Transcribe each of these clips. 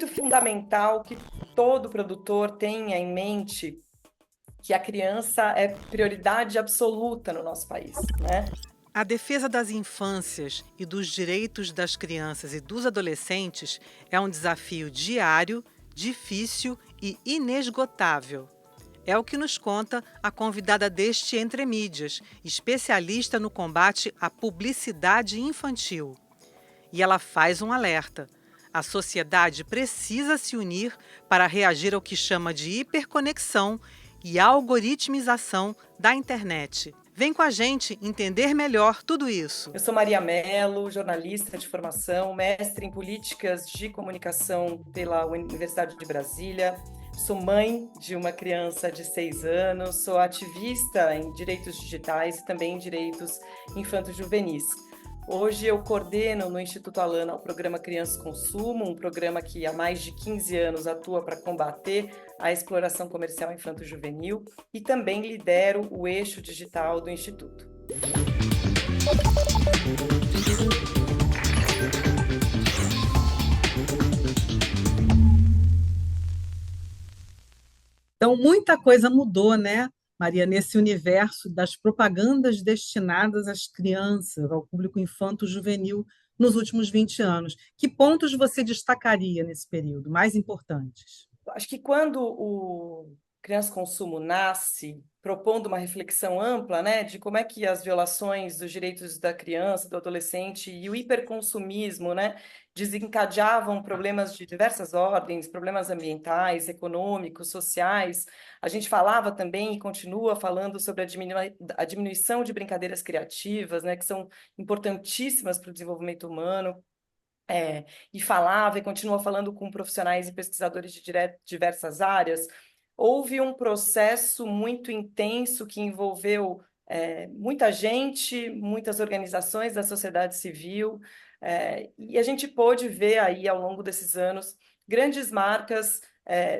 muito fundamental que todo produtor tenha em mente que a criança é prioridade absoluta no nosso país, né? A defesa das infâncias e dos direitos das crianças e dos adolescentes é um desafio diário, difícil e inesgotável. É o que nos conta a convidada deste Entre Mídias, especialista no combate à publicidade infantil. E ela faz um alerta. A sociedade precisa se unir para reagir ao que chama de hiperconexão e algoritmização da internet. Vem com a gente entender melhor tudo isso. Eu sou Maria Mello, jornalista de formação, mestre em políticas de comunicação pela Universidade de Brasília. Sou mãe de uma criança de 6 anos, sou ativista em direitos digitais e também em direitos infanto-juvenis. Hoje eu coordeno no Instituto Alana o programa Crianças Consumo, um programa que há mais de 15 anos atua para combater a exploração comercial infanto-juvenil e também lidero o eixo digital do Instituto. Então, muita coisa mudou, né, Maria, nesse universo das propagandas destinadas às crianças, ao público infanto-juvenil, nos últimos 20 anos. Que pontos você destacaria nesse período, mais importantes? Acho que quando o Criança Consumo nasce, propondo uma reflexão ampla, né, de como é que as violações dos direitos da criança, do adolescente e o hiperconsumismo, né, desencadeavam problemas de diversas ordens, problemas ambientais, econômicos, sociais. A gente falava também e continua falando sobre a diminuição de brincadeiras criativas, né, que são importantíssimas para o desenvolvimento humano. E falava e continua falando com profissionais e pesquisadores de diversas áreas. Houve um processo muito intenso que envolveu muita gente, muitas organizações da sociedade civil, e a gente pôde ver aí, ao longo desses anos, grandes marcas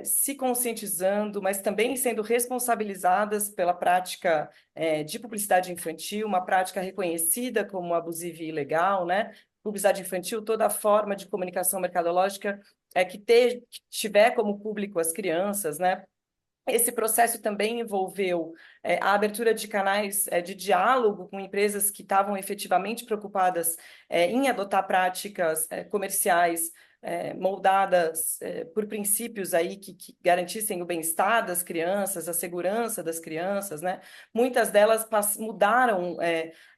se conscientizando, mas também sendo responsabilizadas pela prática de publicidade infantil, uma prática reconhecida como abusiva e ilegal, né? Publicidade infantil, toda forma de comunicação mercadológica que tiver como público as crianças, né? Esse processo também envolveu a abertura de canais de diálogo com empresas que estavam efetivamente preocupadas em adotar práticas comerciais moldadas por princípios aí que garantissem o bem-estar das crianças, a segurança das crianças, né? Muitas delas mudaram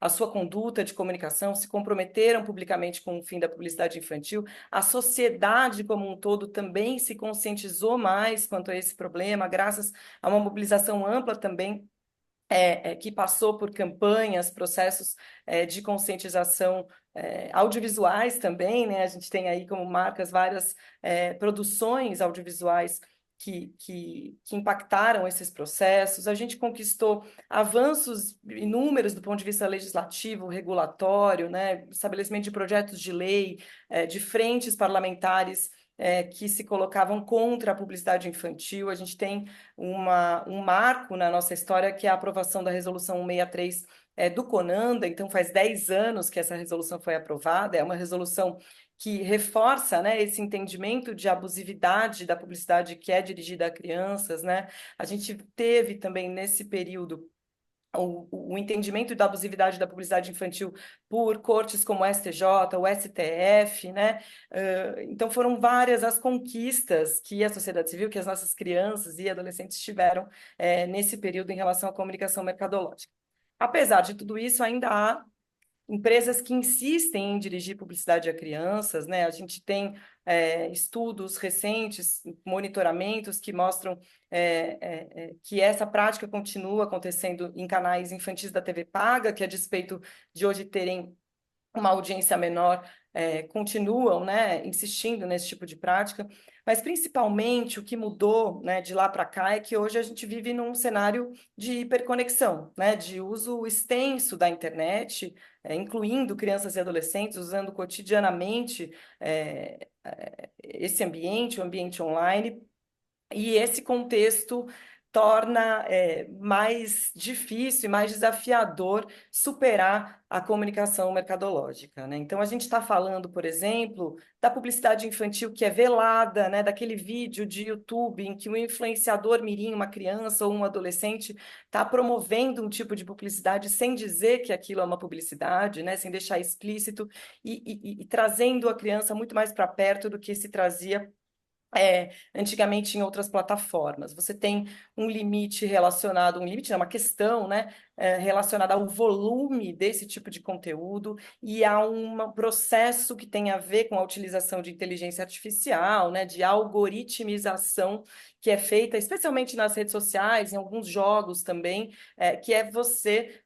a sua conduta de comunicação, se comprometeram publicamente com o fim da publicidade infantil. A sociedade como um todo também se conscientizou mais quanto a esse problema, graças a uma mobilização ampla também que passou por campanhas, processos de conscientização audiovisuais também, né? A gente tem aí como marcas várias produções audiovisuais que impactaram esses processos. A gente conquistou avanços inúmeros do ponto de vista legislativo, regulatório, né? Estabelecimento de projetos de lei, de frentes parlamentares que se colocavam contra a publicidade infantil. A gente tem um marco na nossa história, que é a aprovação da Resolução 163 do CONANDA. Então, faz 10 anos que essa resolução foi aprovada. É uma resolução que reforça, né, esse entendimento de abusividade da publicidade que é dirigida a crianças, né? A gente teve também, nesse período, o entendimento da abusividade da publicidade infantil por cortes como o STJ, o STF, né? Então foram várias as conquistas que a sociedade civil, que as nossas crianças e adolescentes tiveram nesse período em relação à comunicação mercadológica. Apesar de tudo isso, ainda há empresas que insistem em dirigir publicidade a crianças, né? A gente tem estudos recentes, monitoramentos que mostram que essa prática continua acontecendo em canais infantis da TV paga, que a despeito de hoje terem uma audiência menor, continuam, né, insistindo nesse tipo de prática, mas principalmente o que mudou, né, de lá para cá é que hoje a gente vive num cenário de hiperconexão, né, de uso extenso da internet, incluindo crianças e adolescentes, usando cotidianamente esse ambiente, o ambiente online, e esse contexto torna mais difícil e mais desafiador superar a comunicação mercadológica, né? Então, a gente está falando, por exemplo, da publicidade infantil que é velada, né? Daquele vídeo de YouTube em que um influenciador mirim, uma criança ou um adolescente, está promovendo um tipo de publicidade sem dizer que aquilo é uma publicidade, né? Sem deixar explícito e trazendo a criança muito mais para perto do que se trazia antigamente em outras plataformas. Você tem um limite relacionado, um limite, não, uma questão, né, relacionada ao volume desse tipo de conteúdo e a um processo que tem a ver com a utilização de inteligência artificial, né, de algoritmização que é feita, especialmente nas redes sociais, em alguns jogos também, que é você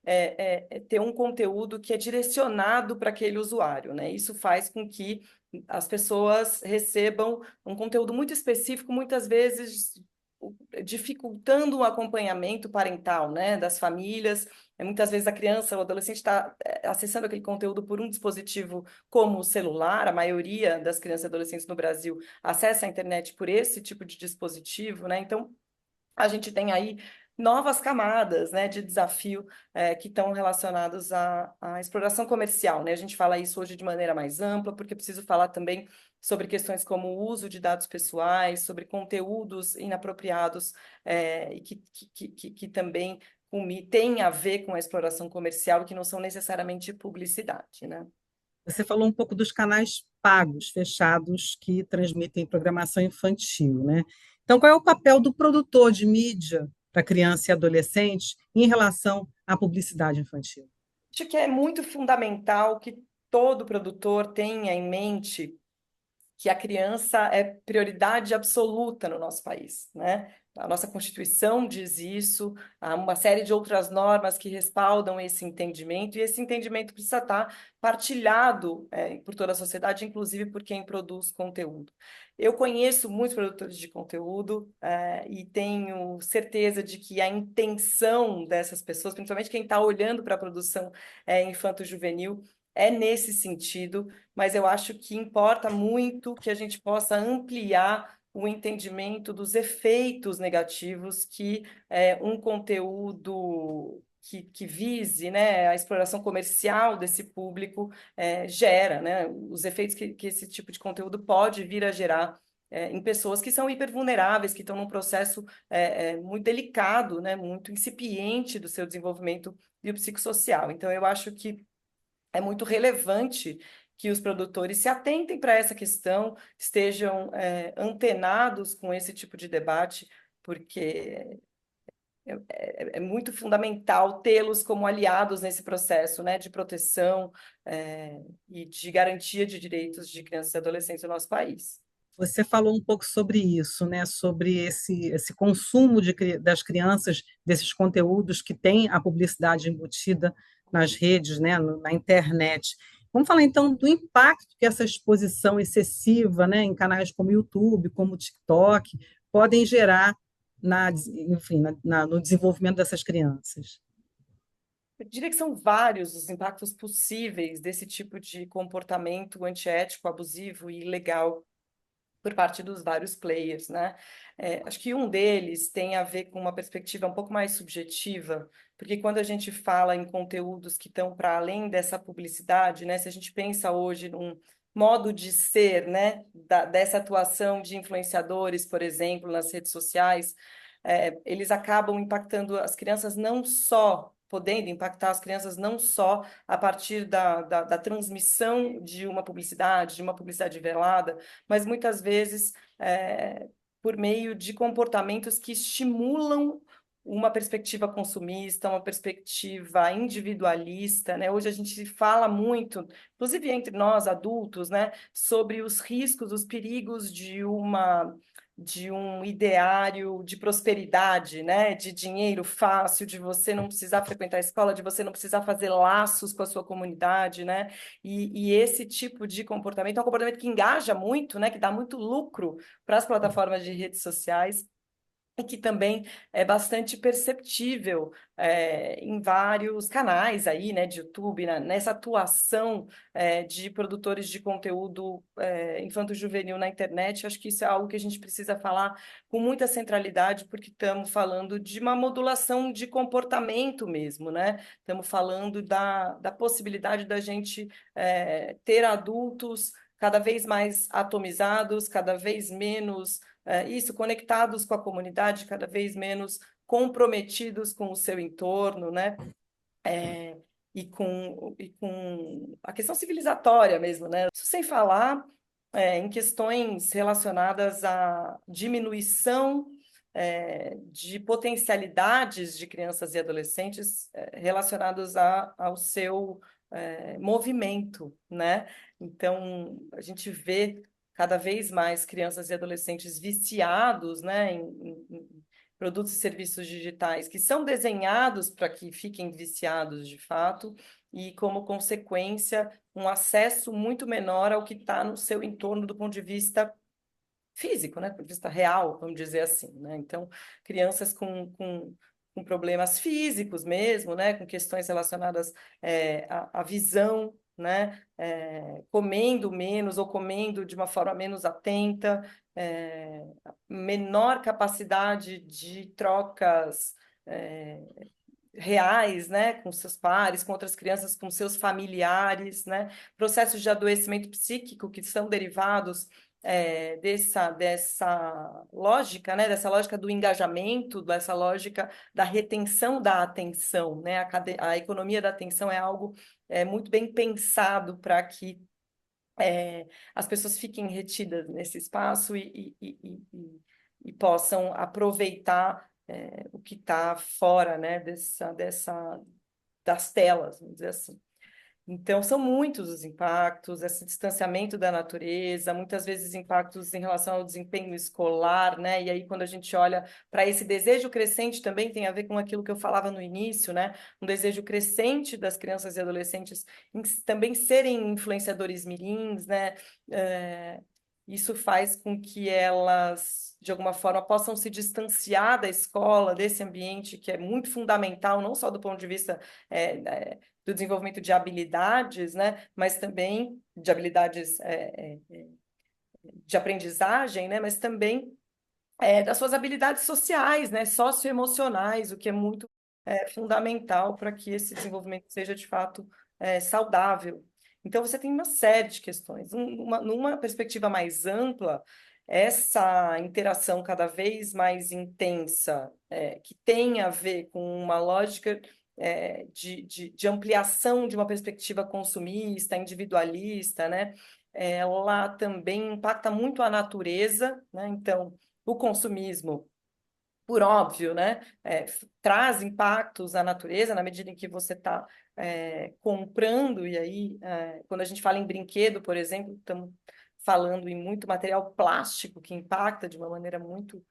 ter um conteúdo que é direcionado para aquele usuário, né? Isso faz com que as pessoas recebam um conteúdo muito específico, muitas vezes dificultando o acompanhamento parental, né, das famílias. Muitas vezes a criança ou adolescente está acessando aquele conteúdo por um dispositivo como o celular. A maioria das crianças e adolescentes no Brasil acessa a internet por esse tipo de dispositivo, né? Então, a gente tem aí novas camadas, né, de desafio que estão relacionados à exploração comercial, né? A gente fala isso hoje de maneira mais ampla, porque preciso falar também sobre questões como o uso de dados pessoais, sobre conteúdos inapropriados e que também têm a ver com a exploração comercial e que não são necessariamente publicidade, né? Você falou um pouco dos canais pagos, fechados, que transmitem programação infantil, né? Então, qual é o papel do produtor de mídia para criança e adolescente em relação à publicidade infantil? Acho que é muito fundamental que todo produtor tenha em mente que a criança é prioridade absoluta no nosso país, né? A nossa Constituição diz isso, há uma série de outras normas que respaldam esse entendimento, e esse entendimento precisa estar partilhado por toda a sociedade, inclusive por quem produz conteúdo. Eu conheço muitos produtores de conteúdo e tenho certeza de que a intenção dessas pessoas, principalmente quem está olhando para a produção infanto-juvenil, é nesse sentido, mas eu acho que importa muito que a gente possa ampliar o entendimento dos efeitos negativos que um conteúdo que vise, né, a exploração comercial desse público gera, né, os efeitos que esse tipo de conteúdo pode vir a gerar em pessoas que são hipervulneráveis, que estão num processo muito delicado, né, muito incipiente do seu desenvolvimento biopsicossocial. Então, eu acho que é muito relevante que os produtores se atentem para essa questão, estejam antenados com esse tipo de debate, porque é muito fundamental tê-los como aliados nesse processo, né, de proteção e de garantia de direitos de crianças e adolescentes no nosso país. Você falou um pouco sobre isso, né? Sobre esse consumo das crianças, desses conteúdos que têm a publicidade embutida nas redes, né? Na internet. Vamos falar então do impacto que essa exposição excessiva, né? Em canais como YouTube, como TikTok, podem gerar enfim, no desenvolvimento dessas crianças. Eu diria que são vários os impactos possíveis desse tipo de comportamento antiético, abusivo e ilegal por parte dos vários players, né? Acho que um deles tem a ver com uma perspectiva um pouco mais subjetiva, porque quando a gente fala em conteúdos que estão para além dessa publicidade, né? Se a gente pensa hoje num modo de ser, né? Dessa atuação de influenciadores, por exemplo, nas redes sociais, eles acabam impactando as crianças não só podendo impactar as crianças não só a partir da transmissão de uma publicidade velada, mas muitas vezes por meio de comportamentos que estimulam uma perspectiva consumista, uma perspectiva individualista, né? Hoje a gente fala muito, inclusive entre nós adultos, né, sobre os riscos, os perigos de um ideário de prosperidade, né? De dinheiro fácil, de você não precisar frequentar a escola, de você não precisar fazer laços com a sua comunidade, né? E esse tipo de comportamento é um comportamento que engaja muito, né? Que dá muito lucro para as plataformas de redes sociais. e que também é bastante perceptível em vários canais aí, né, de YouTube, nessa atuação de produtores de conteúdo infanto-juvenil na internet. Acho que isso é algo que a gente precisa falar com muita centralidade, porque estamos falando de uma modulação de comportamento mesmo, né? Estamos falando da possibilidade da gente ter adultos cada vez mais atomizados, cada vez menos isso, conectados com a comunidade, cada vez menos comprometidos com o seu entorno, né? É, e com a questão civilizatória mesmo, né? Isso sem falar em questões relacionadas à diminuição de potencialidades de crianças e adolescentes relacionados ao seu movimento, né? Então, a gente vê cada vez mais crianças e adolescentes viciados, né, em produtos e serviços digitais que são desenhados para que fiquem viciados de fato, e como consequência, um acesso muito menor ao que está no seu entorno do ponto de vista físico, né? Do ponto de vista real, vamos dizer assim, né? Então, crianças com problemas físicos mesmo, né? Com questões relacionadas à visão, né? Comendo menos ou comendo de uma forma menos atenta, menor capacidade de trocas reais, né, com seus pares, com outras crianças, com seus familiares, né, processos de adoecimento psíquico que são derivados dessa lógica, né, dessa lógica do engajamento, dessa lógica da retenção da atenção, né, a economia da atenção é algo muito bem pensado para que as pessoas fiquem retidas nesse espaço e possam aproveitar o que está fora, né, das telas, vamos dizer assim. Então, são muitos os impactos, esse distanciamento da natureza, muitas vezes impactos em relação ao desempenho escolar, né? E aí, quando a gente olha para esse desejo crescente, também tem a ver com aquilo que eu falava no início, né? Um desejo crescente das crianças e adolescentes em também serem influenciadores mirins, né? Isso faz com que elas, de alguma forma, possam se distanciar da escola, desse ambiente que é muito fundamental, não só do ponto de vista do desenvolvimento de habilidades, né, mas também de habilidades de aprendizagem, né, mas também das suas habilidades sociais, né, socioemocionais, o que é muito fundamental para que esse desenvolvimento seja de fato saudável. Então, você tem uma série de questões. Numa perspectiva mais ampla, essa interação cada vez mais intensa, que tem a ver com uma lógica de ampliação de uma perspectiva consumista, individualista, né? Ela também impacta muito a natureza, né? Então, o consumismo por óbvio, né, traz impactos à natureza na medida em que você está comprando, e aí, quando a gente fala em brinquedo, por exemplo, estamos falando em muito material plástico que impacta de uma maneira muito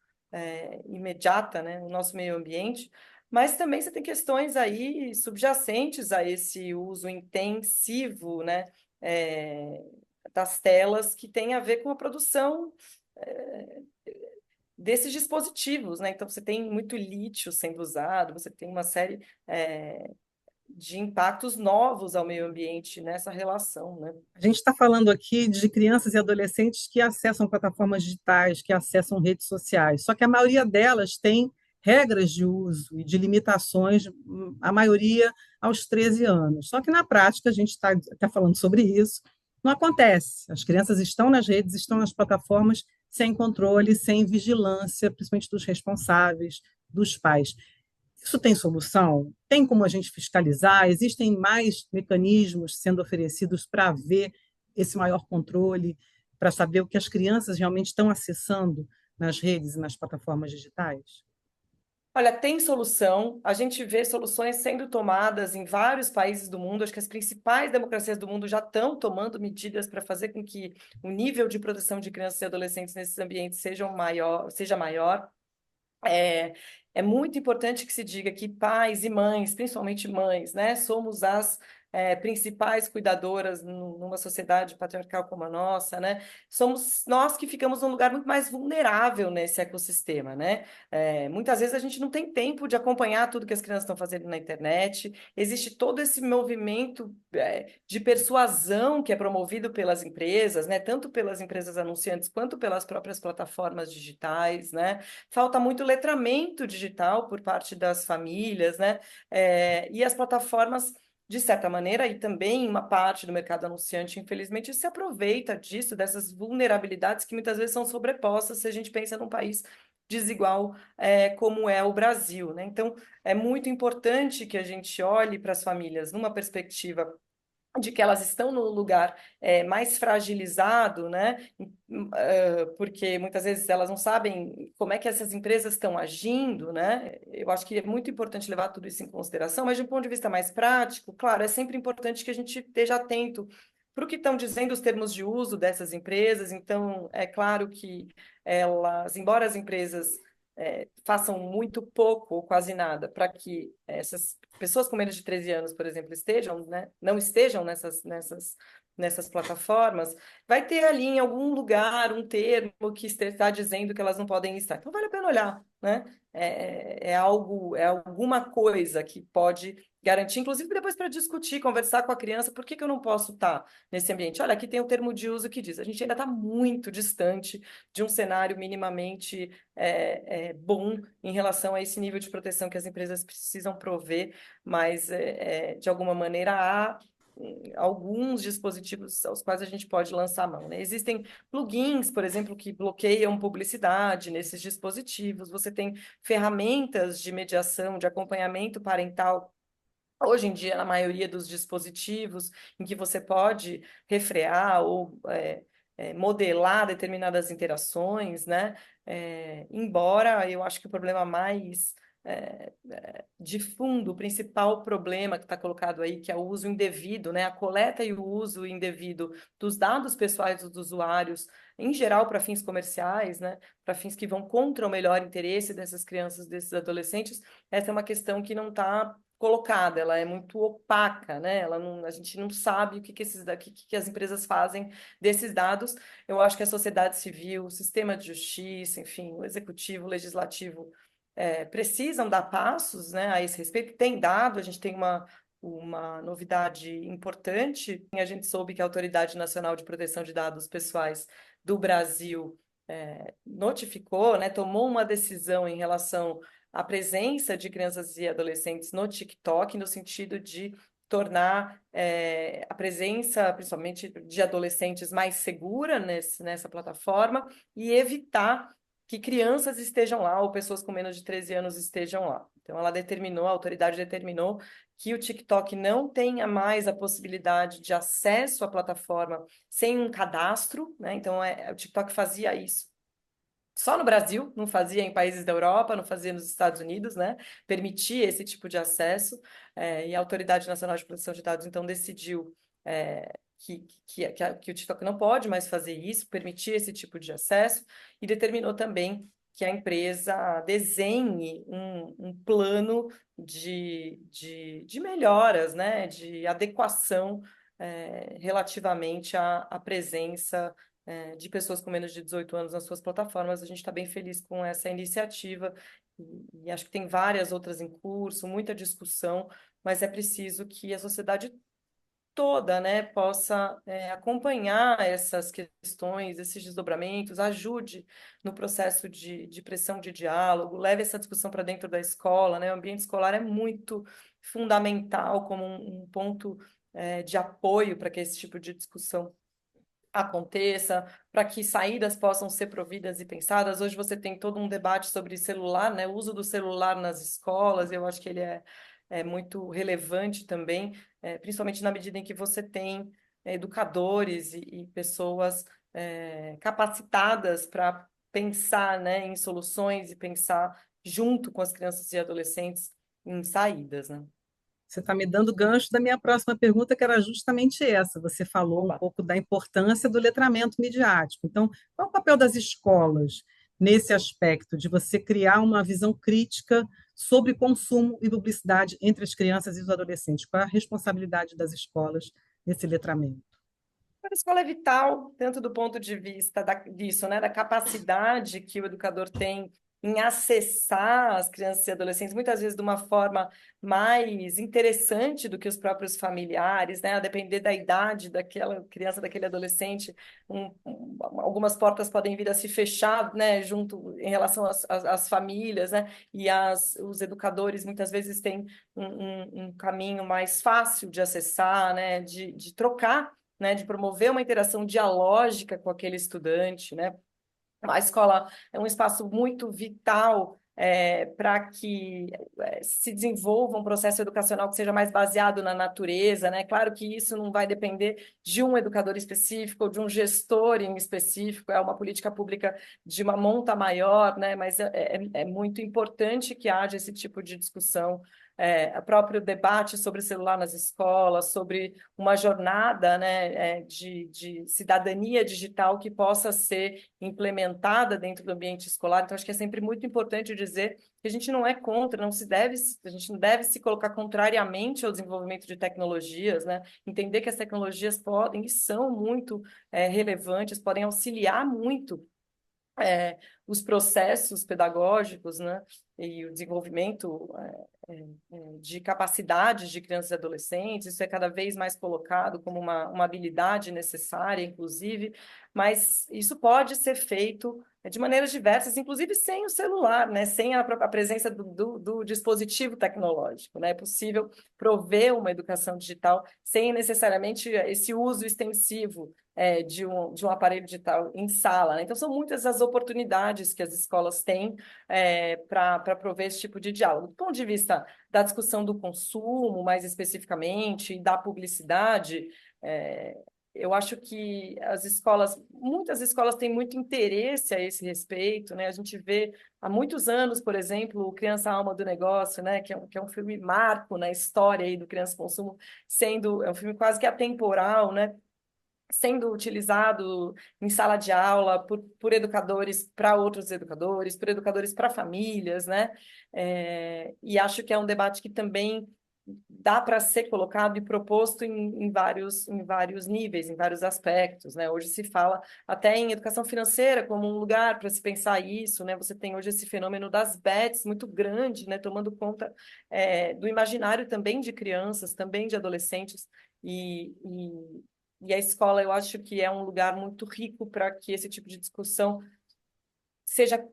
imediata, né, o nosso meio ambiente, mas também você tem questões aí subjacentes a esse uso intensivo, né, das telas, que tem a ver com a produção desses dispositivos, né? Então, você tem muito lítio sendo usado, você tem uma série de impactos novos ao meio ambiente nessa relação, né? A gente está falando aqui de crianças e adolescentes que acessam plataformas digitais, que acessam redes sociais, só que a maioria delas tem regras de uso e de limitações, a maioria aos 13 anos. Só que na prática, a gente está até falando sobre isso, não acontece. As crianças estão nas redes, estão nas plataformas sem controle, sem vigilância, principalmente dos responsáveis, dos pais. Isso tem solução? Tem como a gente fiscalizar? Existem mais mecanismos sendo oferecidos para ver esse maior controle, para saber o que as crianças realmente estão acessando nas redes e nas plataformas digitais? Olha, tem solução. A gente vê soluções sendo tomadas em vários países do mundo. Acho que as principais democracias do mundo já estão tomando medidas para fazer com que o nível de proteção de crianças e adolescentes nesses ambientes seja maior. É muito importante que se diga que pais e mães, principalmente mães, né, somos as principais cuidadoras numa sociedade patriarcal como a nossa, né? Somos nós que ficamos num lugar muito mais vulnerável nesse ecossistema, né? Muitas vezes a gente não tem tempo de acompanhar tudo que as crianças estão fazendo na internet. Existe todo esse movimento, de persuasão que é promovido pelas empresas, né? Tanto pelas empresas anunciantes quanto pelas próprias plataformas digitais, né? Falta muito letramento digital por parte das famílias, né? E as plataformas, de certa maneira, e também uma parte do mercado anunciante, infelizmente, se aproveita disso, dessas vulnerabilidades que muitas vezes são sobrepostas se a gente pensa num país desigual, como é o Brasil, né? Então, é muito importante que a gente olhe para as famílias numa perspectiva de que elas estão no lugar mais fragilizado, né? Porque muitas vezes elas não sabem como é que essas empresas estão agindo, né? Eu acho que é muito importante levar tudo isso em consideração, mas de um ponto de vista mais prático, claro, é sempre importante que a gente esteja atento para o que estão dizendo os termos de uso dessas empresas. Então, é claro que elas, embora as empresas façam muito pouco ou quase nada para que essas pessoas com menos de 13 anos, por exemplo, estejam, né, não estejam nessas plataformas, vai ter ali em algum lugar um termo que está dizendo que elas não podem estar. Então, vale a pena olhar, né? É alguma coisa que pode garantir, inclusive depois para discutir, conversar com a criança, por que que eu não posso estar nesse ambiente? Olha, aqui tem o termo de uso que diz, a gente ainda está muito distante de um cenário minimamente bom em relação a esse nível de proteção que as empresas precisam prover, mas de alguma maneira há alguns dispositivos aos quais a gente pode lançar a mão, né? Existem plugins, por exemplo, que bloqueiam publicidade nesses dispositivos. Você tem ferramentas de mediação, de acompanhamento parental. Hoje em dia, na maioria dos dispositivos, em que você pode refrear ou modelar determinadas interações, né? Embora eu acho que o problema mais de fundo, o principal problema que está colocado aí, que é o uso indevido, né? A coleta e o uso indevido dos dados pessoais dos usuários, em geral para fins comerciais, né? Para fins que vão contra o melhor interesse dessas crianças, desses adolescentes, essa é uma questão que não está colocada, ela é muito opaca, né? A gente não sabe o que, que as empresas fazem desses dados. Eu acho que a sociedade civil, o sistema de justiça, enfim, o executivo, o legislativo precisam dar passos, né, a esse respeito. Tem dado, a gente tem uma novidade importante. A gente soube que a Autoridade Nacional de Proteção de Dados Pessoais do Brasil notificou, né, tomou uma decisão em relação à presença de crianças e adolescentes no TikTok, no sentido de tornar a presença, principalmente de adolescentes, mais segura nessa plataforma e evitar que crianças estejam lá ou pessoas com menos de 13 anos estejam lá. Então, a autoridade determinou que o TikTok não tenha mais a possibilidade de acesso à plataforma sem um cadastro, né? Então, o TikTok fazia isso só no Brasil, não fazia em países da Europa, não fazia nos Estados Unidos, né? Permitia esse tipo de acesso, e a Autoridade Nacional de Proteção de Dados, então, decidiu que o TikTok não pode mais fazer isso, permitir esse tipo de acesso, e determinou também que a empresa desenhe um plano de melhoras, né? De adequação relativamente à presença de pessoas com menos de 18 anos nas suas plataformas. A gente está bem feliz com essa iniciativa e acho que tem várias outras em curso, muita discussão, mas é preciso que a sociedade toda, né, possa acompanhar essas questões, esses desdobramentos, ajude no processo de pressão de diálogo, leve essa discussão para dentro da escola, né? O ambiente escolar é muito fundamental como um ponto de apoio para que esse tipo de discussão aconteça, para que saídas possam ser providas e pensadas. Hoje você tem todo um debate sobre celular, né? O uso do celular nas escolas, eu acho que ele é muito relevante também, principalmente na medida em que você tem educadores e pessoas capacitadas para pensar, né, em soluções e pensar junto com as crianças e adolescentes em saídas, né? Você está me dando gancho da minha próxima pergunta, que era justamente essa. Você falou um Oba. pouco da importância do letramento midiático. Então, qual é o papel das escolas nesse aspecto de você criar uma visão crítica sobre consumo e publicidade entre as crianças e os adolescentes? Qual é a responsabilidade das escolas nesse letramento? A escola é vital, tanto do ponto de vista disso, né, da capacidade que o educador tem em acessar as crianças e adolescentes, muitas vezes de uma forma mais interessante do que os próprios familiares, né, a depender da idade daquela criança, daquele adolescente, algumas portas podem vir a se fechar, né, junto em relação às famílias, né, e os educadores muitas vezes têm um caminho mais fácil de acessar, né, de trocar, né, de promover uma interação dialógica com aquele estudante, né? A escola é um espaço muito vital para que se desenvolva um processo educacional que seja mais baseado na natureza, né? Claro que isso não vai depender de um educador específico ou de um gestor em específico, é uma política pública de uma monta maior, né? Mas é muito importante que haja esse tipo de discussão. O próprio debate sobre o celular nas escolas, sobre uma jornada, né, de cidadania digital que possa ser implementada dentro do ambiente escolar. Então, acho que é sempre muito importante dizer que a gente não é contra, a gente não deve se colocar contrariamente ao desenvolvimento de tecnologias, né? Entender que as tecnologias podem e são muito relevantes, podem auxiliar muito os processos pedagógicos, né, e o desenvolvimento de capacidades de crianças e adolescentes, isso é cada vez mais colocado como uma habilidade necessária, inclusive, mas isso pode ser feito de maneiras diversas, inclusive sem o celular, né, sem a presença do dispositivo tecnológico, né, é possível prover uma educação digital sem necessariamente esse uso extensivo de um aparelho digital em sala, né? Então, são muitas as oportunidades que as escolas têm para prover esse tipo de diálogo. Do ponto de vista da discussão do consumo, mais especificamente, e da publicidade, eu acho que muitas escolas têm muito interesse a esse respeito, né? A gente vê há muitos anos, por exemplo, o Criança Alma do Negócio, né? Que é um filme marco na história aí do Criança Consumo, é um filme quase que atemporal, né? Sendo utilizado em sala de aula por educadores para outros educadores, por educadores para famílias, né? E acho que é um debate que também dá para ser colocado e proposto em vários níveis, em vários aspectos, né? Hoje se fala até em educação financeira como um lugar para se pensar isso, né? Você tem hoje esse fenômeno das bets muito grande, né? Tomando conta do imaginário também de crianças, também de adolescentes, e a escola, eu acho que é um lugar muito rico para que esse tipo de discussão seja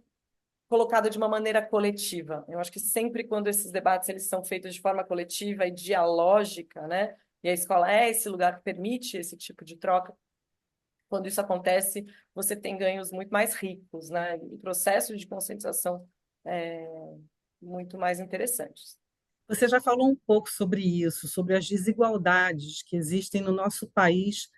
colocada de uma maneira coletiva. Eu acho que sempre quando esses debates eles são feitos de forma coletiva e dialógica, né? E a escola é esse lugar que permite esse tipo de troca. Quando isso acontece, você tem ganhos muito mais ricos, né? E processos de conscientização é, muito mais interessantes. Você já falou um pouco sobre isso, sobre as desigualdades que existem no nosso país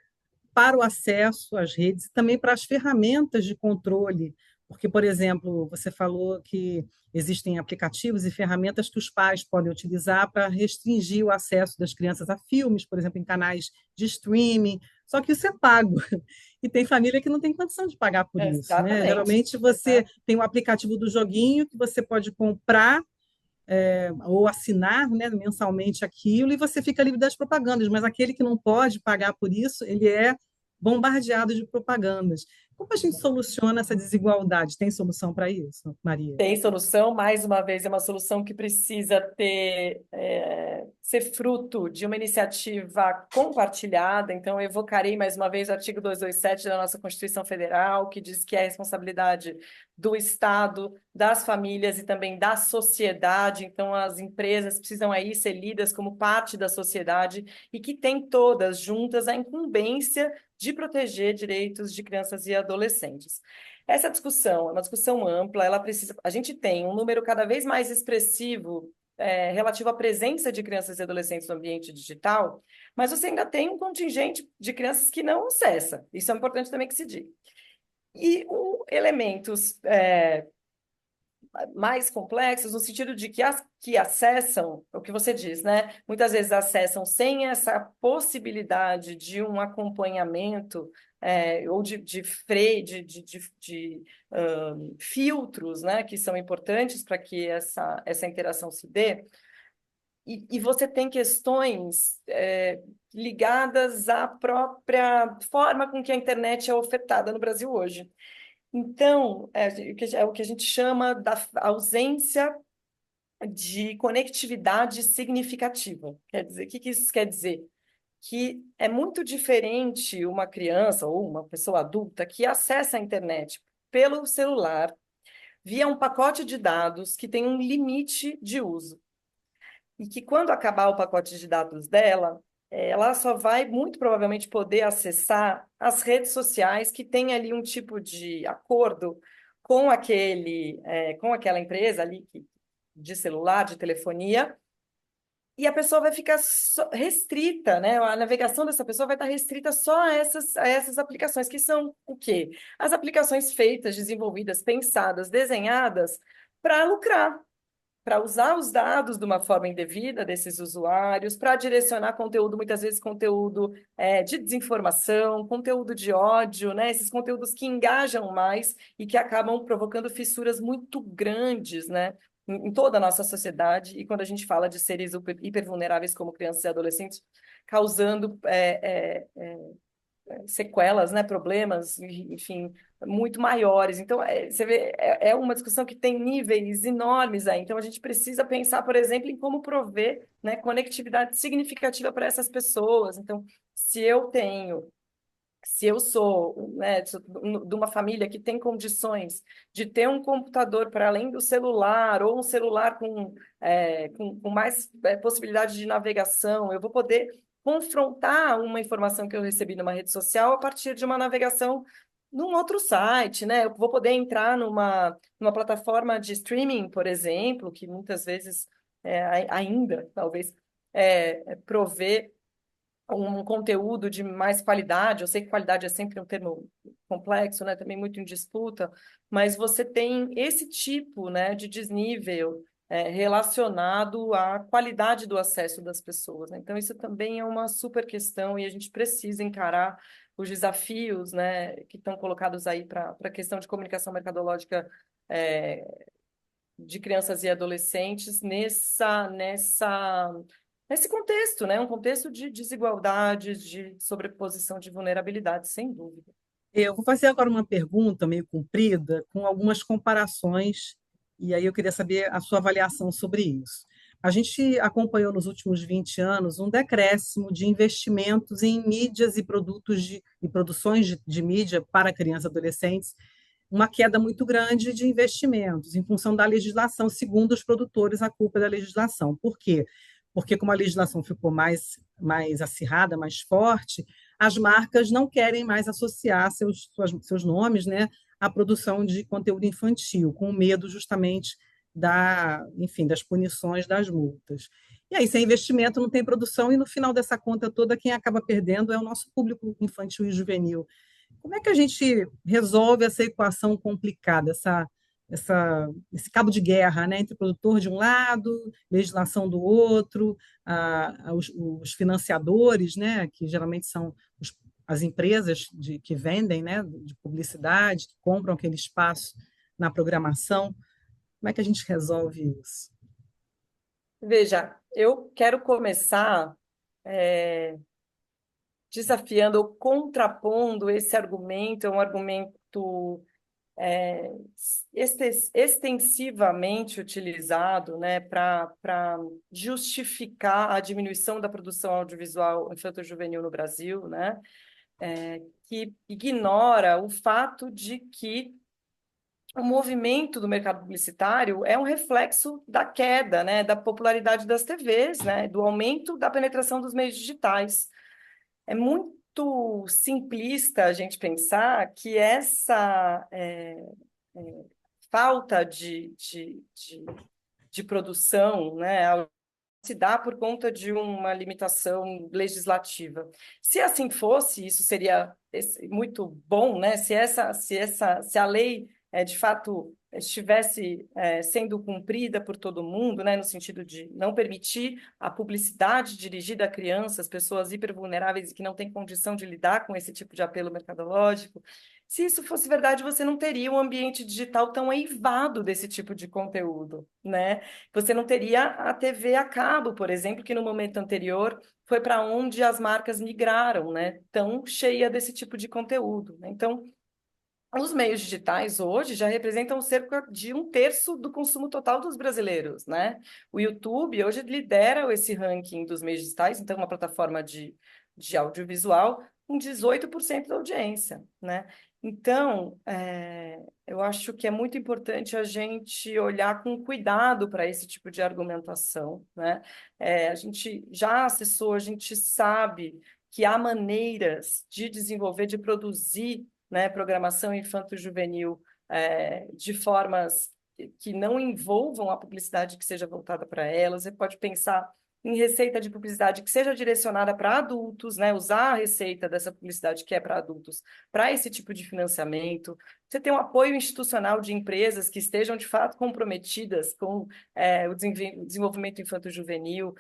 para o acesso às redes e também para as ferramentas de controle. Porque, por exemplo, você falou que existem aplicativos e ferramentas que os pais podem utilizar para restringir o acesso das crianças a filmes, por exemplo, em canais de streaming. Só que isso é pago. E tem família que não tem condição de pagar por isso, né? Exatamente. Geralmente você tem o aplicativo do joguinho que você pode comprar ou assinar, né, mensalmente aquilo, e você fica livre das propagandas, mas aquele que não pode pagar por isso, ele é bombardeado de propagandas. Como a gente soluciona essa desigualdade? Tem solução para isso, Maria? Tem solução, mais uma vez, é uma solução que precisa ser fruto de uma iniciativa compartilhada. Então, eu evocarei mais uma vez o artigo 227 da nossa Constituição Federal, que diz que é a responsabilidade do Estado, das famílias e também da sociedade. Então, as empresas precisam aí ser lidas como parte da sociedade e que têm todas juntas a incumbência de proteger direitos de crianças e adolescentes. Essa discussão é uma discussão ampla, ela precisa. A gente tem um número cada vez mais expressivo relativo à presença de crianças e adolescentes no ambiente digital, mas você ainda tem um contingente de crianças que não acessa. Isso é importante também que se diga. E elementos mais complexos, no sentido de que as que acessam, o que você diz, né? Muitas vezes acessam sem essa possibilidade de um acompanhamento, ou de freio, filtros, né, que são importantes para que essa interação se dê. E você tem questões ligadas à própria forma com que a internet é ofertada no Brasil hoje. Então, é o que a gente chama da ausência de conectividade significativa. Quer dizer, o que isso quer dizer? Que é muito diferente uma criança ou uma pessoa adulta que acessa a internet pelo celular via um pacote de dados que tem um limite de uso. E que quando acabar o pacote de dados dela, ela só vai muito provavelmente poder acessar as redes sociais que tem ali um tipo de acordo com com aquela empresa ali de celular, de telefonia, e a pessoa vai ficar restrita, né? A navegação dessa pessoa vai estar restrita só a essas aplicações, que são o quê? As aplicações feitas, desenvolvidas, pensadas, desenhadas para lucrar, para usar os dados de uma forma indevida desses usuários, para direcionar conteúdo, muitas vezes conteúdo de desinformação, conteúdo de ódio, né? Esses conteúdos que engajam mais e que acabam provocando fissuras muito grandes, né? Em toda a nossa sociedade, e quando a gente fala de seres hipervulneráveis como crianças e adolescentes, causando sequelas, né, problemas, enfim, muito maiores. Então, você vê, é uma discussão que tem níveis enormes aí. Então, a gente precisa pensar, por exemplo, em como prover, né, conectividade significativa para essas pessoas. Então, se eu tenho se eu sou, né, de uma família que tem condições de ter um computador para além do celular, ou um celular com mais possibilidade de navegação, eu vou poder confrontar uma informação que eu recebi numa rede social a partir de uma navegação num outro site, né? Eu vou poder entrar numa plataforma de streaming, por exemplo, que muitas vezes ainda, talvez, prover um conteúdo de mais qualidade. Eu sei que qualidade é sempre um termo complexo, né? Também muito em disputa, mas você tem esse tipo, né, de desnível relacionado à qualidade do acesso das pessoas, né? Então, isso também é uma super questão e a gente precisa encarar os desafios, né, que estão colocados aí para a questão de comunicação mercadológica de crianças e adolescentes nesse contexto, né? Um contexto de desigualdades, de sobreposição de vulnerabilidades, sem dúvida. Eu vou fazer agora uma pergunta meio comprida, com algumas comparações, e aí eu queria saber a sua avaliação sobre isso. A gente acompanhou nos últimos 20 anos um decréscimo de investimentos em mídias e produtos e produções de mídia para crianças e adolescentes, uma queda muito grande de investimentos em função da legislação, segundo os produtores, a culpa é da legislação. Por quê? Porque como a legislação ficou mais acirrada, mais forte, as marcas não querem mais associar seus nomes, né, à produção de conteúdo infantil, com medo justamente enfim, das punições, das multas. E aí, sem investimento, não tem produção, e no final dessa conta toda, quem acaba perdendo é o nosso público infantil e juvenil. Como é que a gente resolve essa equação complicada, esse cabo de guerra, né, entre o produtor de um lado, legislação do outro, os financiadores, né, que geralmente são as empresas que vendem, né, de publicidade, que compram aquele espaço na programação? Como é que a gente resolve isso? Veja, eu quero começar desafiando ou contrapondo esse argumento, é um argumento é, extensivamente utilizado, né, para justificar a diminuição da produção audiovisual infanto-juvenil no Brasil, né, que ignora o fato de que o movimento do mercado publicitário é um reflexo da queda, né, da popularidade das TVs, né, do aumento da penetração dos meios digitais. É muito simplista a gente pensar que essa falta de produção, né, se dá por conta de uma limitação legislativa. Se assim fosse, isso seria muito bom, né? Se a lei de fato estivesse sendo cumprida por todo mundo, né, no sentido de não permitir a publicidade dirigida a crianças, pessoas hipervulneráveis e que não têm condição de lidar com esse tipo de apelo mercadológico, se isso fosse verdade, você não teria um ambiente digital tão eivado desse tipo de conteúdo, né? Você não teria a TV a cabo, por exemplo, que no momento anterior foi para onde as marcas migraram, né? Tão cheia desse tipo de conteúdo, né? Então, os meios digitais hoje já representam cerca de um terço do consumo total dos brasileiros, né? O YouTube hoje lidera esse ranking dos meios digitais, então uma plataforma de audiovisual com 18% da audiência, né? Então, eu acho que é muito importante a gente olhar com cuidado para esse tipo de argumentação, né? A gente já acessou, a gente sabe que há maneiras de desenvolver, de produzir, né, programação infanto-juvenil de formas que não envolvam a publicidade que seja voltada para elas. Você pode pensar em receita de publicidade que seja direcionada para adultos, né, usar a receita dessa publicidade que é para adultos para esse tipo de financiamento. Você tem um apoio institucional de empresas que estejam, de fato, comprometidas com o desenvolvimento infanto-juvenil.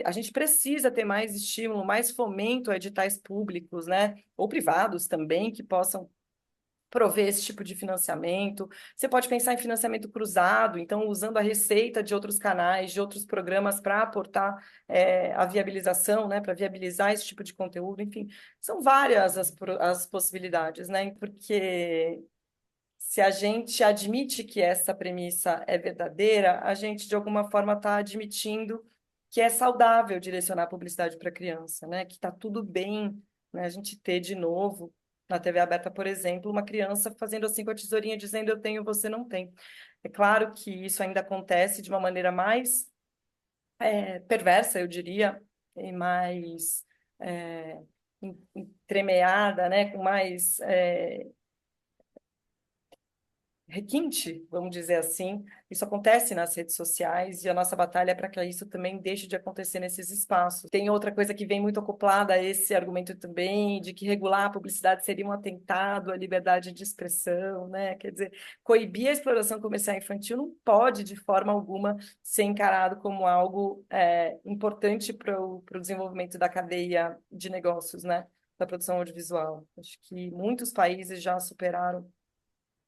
A gente precisa ter mais estímulo, mais fomento a editais públicos, né? Ou privados também, que possam prover esse tipo de financiamento. Você pode pensar em financiamento cruzado, então usando a receita de outros canais, de outros programas para aportar a viabilização, né? Para viabilizar esse tipo de conteúdo. Enfim, são várias as possibilidades, né? Porque se a gente admite que essa premissa é verdadeira, a gente, de alguma forma, está admitindo que é saudável direcionar a publicidade para a criança, né? Que está tudo bem, né? A gente ter de novo, na TV aberta, por exemplo, uma criança fazendo assim com a tesourinha, dizendo eu tenho, você não tem. É claro que isso ainda acontece de uma maneira mais perversa, eu diria, e mais entremeada, né? Com mais requinte, vamos dizer assim. Isso acontece nas redes sociais e a nossa batalha é para que isso também deixe de acontecer nesses espaços. Tem outra coisa que vem muito acoplada a esse argumento também, de que regular a publicidade seria um atentado à liberdade de expressão, né? Quer dizer, coibir a exploração comercial infantil não pode, de forma alguma, ser encarado como algo importante para o desenvolvimento da cadeia de negócios, né? Da produção audiovisual. Acho que muitos países já superaram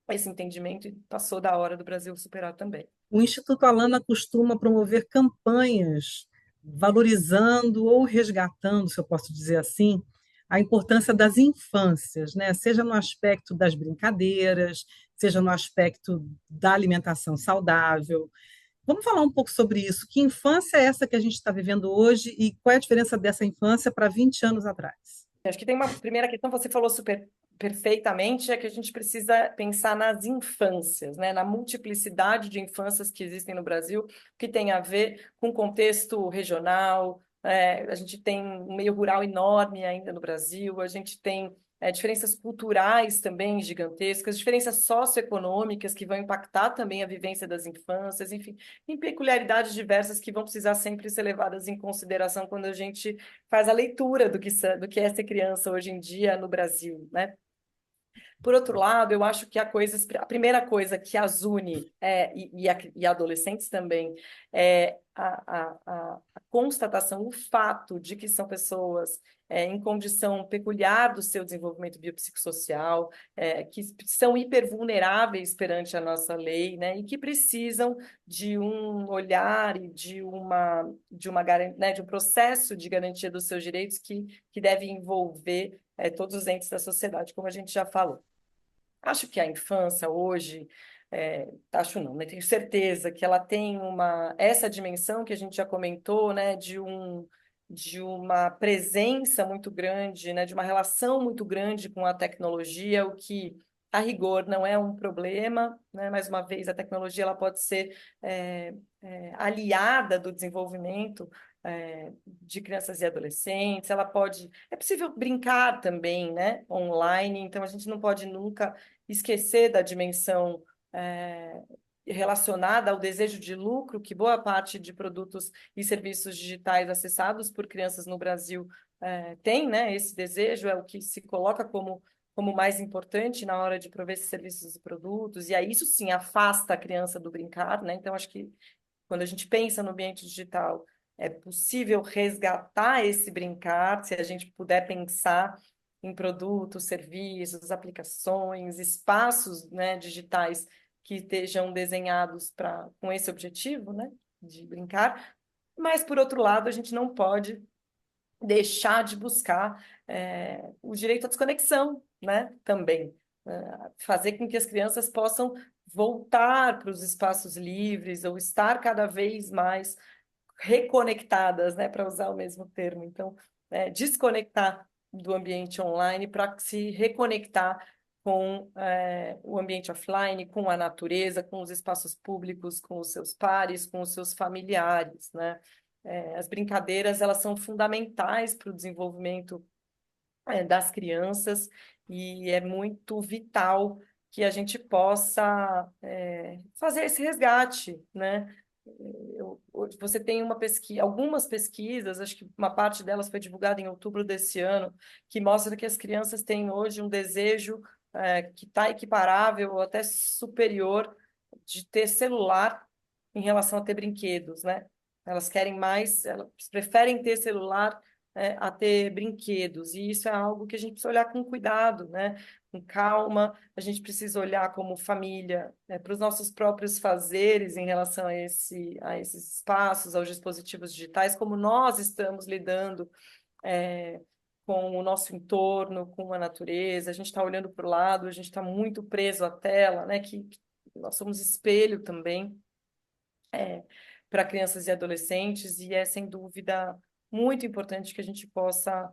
esse entendimento e passou da hora do Brasil superar também. O Instituto Alana costuma promover campanhas valorizando ou resgatando, se eu posso dizer assim, a importância das infâncias, né? Seja no aspecto das brincadeiras, seja no aspecto da alimentação saudável. Vamos falar um pouco sobre isso. Que infância é essa que a gente está vivendo hoje e qual é a diferença dessa infância para 20 anos atrás? Acho que tem uma primeira questão, você falou super perfeitamente, é que a gente precisa pensar nas infâncias, né? Na multiplicidade de infâncias que existem no Brasil, que tem a ver com o contexto regional. A gente tem um meio rural enorme ainda no Brasil, a gente tem diferenças culturais também gigantescas, diferenças socioeconômicas que vão impactar também a vivência das infâncias, enfim, tem peculiaridades diversas que vão precisar sempre ser levadas em consideração quando a gente faz a leitura do que é ser criança hoje em dia no Brasil, né? Por outro lado, eu acho que a primeira coisa que as une, e adolescentes também, é a constatação, o fato de que são pessoas em condição peculiar do seu desenvolvimento biopsicossocial, que são hipervulneráveis perante a nossa lei, né, e que precisam de um olhar e né, de um processo de garantia dos seus direitos que deve envolver todos os entes da sociedade, como a gente já falou. Acho que a infância hoje, acho não, né? Tenho certeza que ela tem essa dimensão que a gente já comentou, né? De uma presença muito grande, né? De uma relação muito grande com a tecnologia, o que, a rigor, não é um problema, né? Mais uma vez, a tecnologia ela pode ser aliada do desenvolvimento de crianças e adolescentes, ela pode... É possível brincar também, né? Online, então a gente não pode nunca esquecer da dimensão relacionada ao desejo de lucro que boa parte de produtos e serviços digitais acessados por crianças no Brasil tem, né? Esse desejo é o que se coloca como mais importante na hora de prover esses serviços e produtos, e aí isso sim afasta a criança do brincar, né? Então, acho que quando a gente pensa no ambiente digital, é possível resgatar esse brincar, se a gente puder pensar em produtos, serviços, aplicações, espaços, né, digitais que estejam desenhados com esse objetivo, né, de brincar. Mas, por outro lado, a gente não pode deixar de buscar o direito à desconexão, né, também. Fazer com que as crianças possam voltar para os espaços livres ou estar cada vez mais reconectadas, né, para usar o mesmo termo. Então, desconectar do ambiente online para se reconectar com o ambiente offline, com a natureza, com os espaços públicos, com os seus pares, com os seus familiares, né? As brincadeiras, elas são fundamentais para o desenvolvimento das crianças e é muito vital que a gente possa fazer esse resgate, né? Você tem algumas pesquisas, acho que uma parte delas foi divulgada em outubro desse ano, que mostra que as crianças têm hoje um desejo que está equiparável ou até superior de ter celular em relação a ter brinquedos, né? Elas querem mais, elas preferem ter celular a ter brinquedos, e isso é algo que a gente precisa olhar com cuidado, né? Com calma, a gente precisa olhar como família, para os nossos próprios fazeres em relação a esses espaços, aos dispositivos digitais, como nós estamos lidando é, com o nosso entorno, com a natureza, a gente está olhando para o lado, a gente está muito preso à tela, né? Que nós somos espelho também para crianças e adolescentes, e é sem dúvida muito importante que a gente possa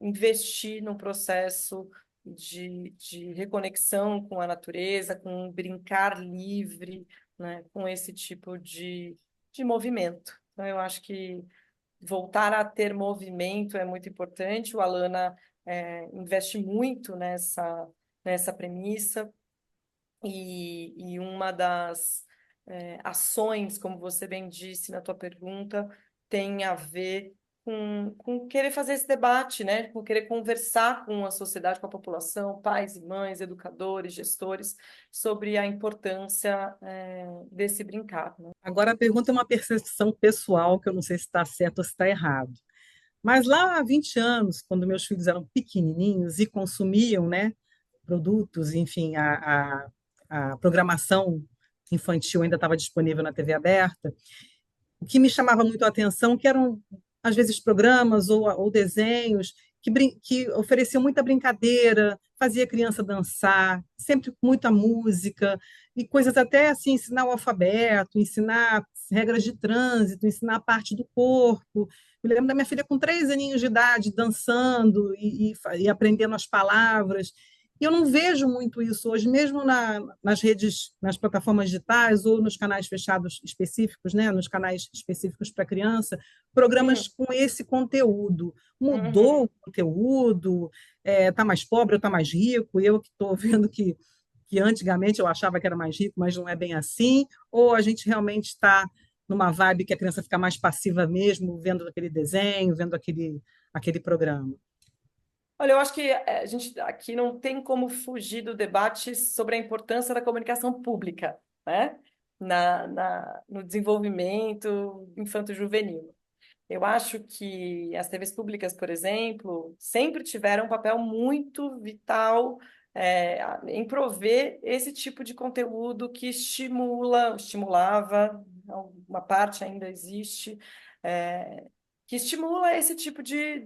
investir no processo de reconexão com a natureza, com um brincar livre, né, com esse tipo de movimento. Então, eu acho que voltar a ter movimento é muito importante. O Alana investe muito nessa premissa, e uma das ações, como você bem disse na tua pergunta, tem a ver com querer fazer esse debate, né? Com querer conversar com a sociedade, com a população, pais e mães, educadores, gestores, sobre a importância desse brincar, né? Agora a pergunta é uma percepção pessoal, que eu não sei se está certo ou se está errado. Mas lá há 20 anos, quando meus filhos eram pequenininhos e consumiam, né, produtos, enfim, a programação infantil ainda estava disponível na TV aberta, o que me chamava muito a atenção que eram, às vezes, programas ou desenhos que ofereciam muita brincadeira, fazia a criança dançar, sempre com muita música, e coisas até assim, ensinar o alfabeto, ensinar regras de trânsito, ensinar a parte do corpo. Me lembro da minha filha com 3 aninhos de idade, dançando e aprendendo as palavras. E eu não vejo muito isso hoje, mesmo nas redes, nas plataformas digitais ou nos canais fechados específicos, né, nos canais específicos para criança, Uhum, programas com esse conteúdo. Mudou uhum. o conteúdo, está mais pobre ou está mais rico? Eu que estou vendo que antigamente eu achava que era mais rico, mas não é bem assim, ou a gente realmente está numa vibe que a criança fica mais passiva mesmo, vendo aquele desenho, vendo aquele programa? Olha, eu acho que a gente aqui não tem como fugir do debate sobre a importância da comunicação pública, né? No desenvolvimento infanto-juvenil. Eu acho que as TVs públicas, por exemplo, sempre tiveram um papel muito vital em prover esse tipo de conteúdo que estimulava, uma parte ainda existe, é, que estimula esse tipo de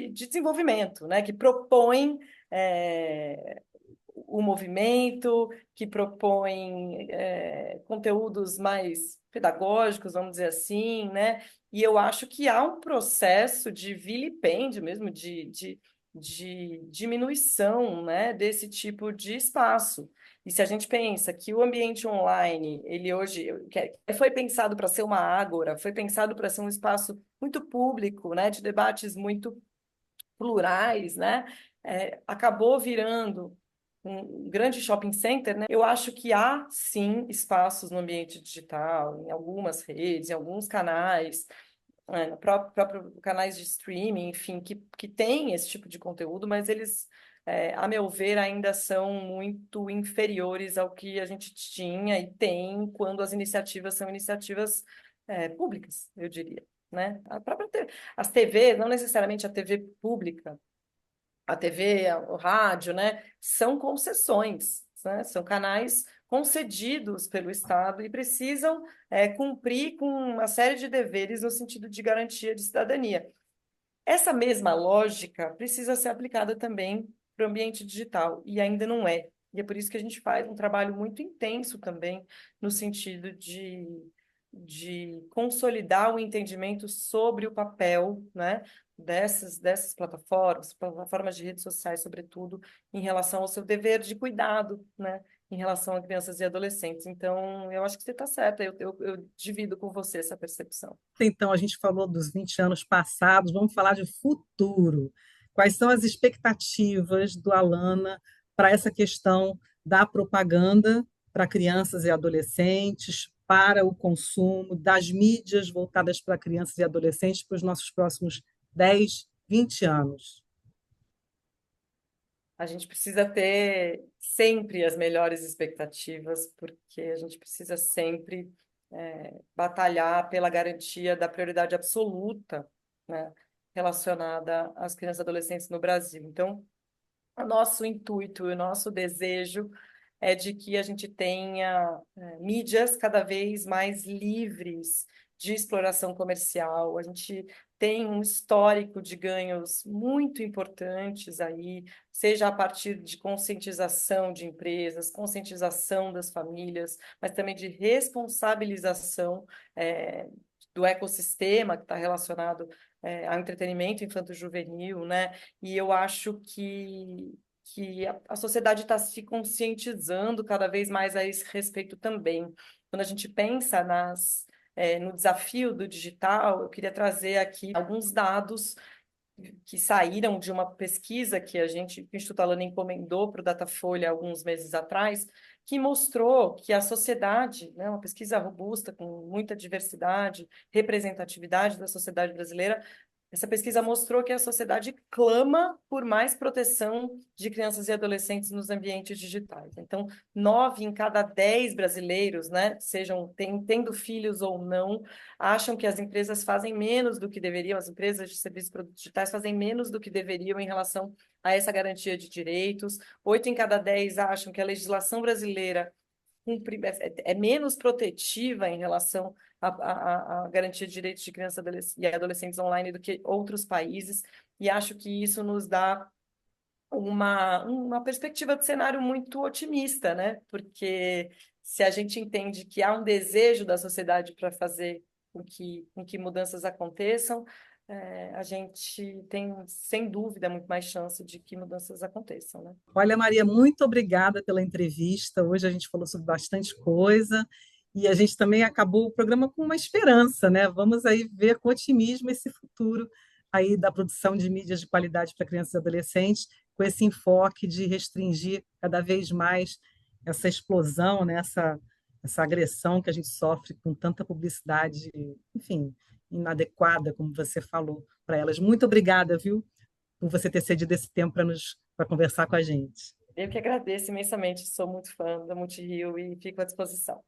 desenvolvimento, né? Que propõe o movimento, que propõe conteúdos mais pedagógicos, vamos dizer assim, né? E eu acho que há um processo de vilipêndio mesmo, de diminuição, né, desse tipo de espaço. E se a gente pensa que o ambiente online, ele hoje foi pensado para ser uma ágora, foi pensado para ser um espaço muito público, né, de debates muito plurais, né, acabou virando um grande shopping center, né? Eu acho que há sim espaços no ambiente digital, em algumas redes, em alguns canais, no próprio canais de streaming, enfim, que tem esse tipo de conteúdo, mas eles a meu ver, ainda são muito inferiores ao que a gente tinha e tem quando as iniciativas são iniciativas públicas, eu diria, né? As TVs, não necessariamente a TV pública, a TV, o rádio, né? São concessões, né? São canais concedidos pelo Estado e precisam cumprir com uma série de deveres no sentido de garantia de cidadania. Essa mesma lógica precisa ser aplicada também para o ambiente digital, e ainda não é. E é por isso que a gente faz um trabalho muito intenso também, no sentido de consolidar o entendimento sobre o papel, né, dessas plataformas de redes sociais, sobretudo, em relação ao seu dever de cuidado, né, em relação a crianças e adolescentes. Então, eu acho que você está certa, eu divido com você essa percepção. Então, a gente falou dos 20 anos passados, vamos falar de futuro. Quais são as expectativas do Alana para essa questão da propaganda para crianças e adolescentes, para o consumo, das mídias voltadas para crianças e adolescentes para os nossos próximos 10, 20 anos? A gente precisa ter sempre as melhores expectativas, porque a gente precisa sempre batalhar pela garantia da prioridade absoluta, né, relacionada às crianças e adolescentes no Brasil. Então, o nosso intuito, o nosso desejo é de que a gente tenha mídias cada vez mais livres de exploração comercial. A gente tem um histórico de ganhos muito importantes aí, seja a partir de conscientização de empresas, conscientização das famílias, mas também de responsabilização do ecossistema que está relacionado ao entretenimento infanto-juvenil, né? E eu acho que a sociedade está se conscientizando cada vez mais a esse respeito também. Quando a gente pensa no desafio do digital, eu queria trazer aqui alguns dados que saíram de uma pesquisa que o Instituto Alana encomendou para o Datafolha alguns meses atrás, que mostrou que a sociedade, né, uma pesquisa robusta, com muita diversidade, representatividade da sociedade brasileira, essa pesquisa mostrou que a sociedade clama por mais proteção de crianças e adolescentes nos ambientes digitais. Então, 9 em cada 10 brasileiros, né, tendo filhos ou não, acham que as empresas fazem menos do que deveriam, as empresas de serviços e produtos digitais fazem menos do que deveriam em relação a essa garantia de direitos. 8 em cada 10 acham que a legislação brasileira é menos protetiva em relação à garantia de direitos de crianças e adolescentes online do que outros países, e acho que isso nos dá uma perspectiva de cenário muito otimista, né? Porque se a gente entende que há um desejo da sociedade para fazer com que mudanças aconteçam, a gente tem, sem dúvida, muito mais chance de que mudanças aconteçam, né? Olha, Maria, muito obrigada pela entrevista. Hoje a gente falou sobre bastante coisa e a gente também acabou o programa com uma esperança, né? Vamos aí ver com otimismo esse futuro aí da produção de mídias de qualidade para crianças e adolescentes, com esse enfoque de restringir cada vez mais essa explosão, né? Essa agressão que a gente sofre com tanta publicidade, enfim, inadequada, como você falou para elas. Muito obrigada, viu, por você ter cedido esse tempo para conversar com a gente. Eu que agradeço imensamente, sou muito fã da Multirio e fico à disposição.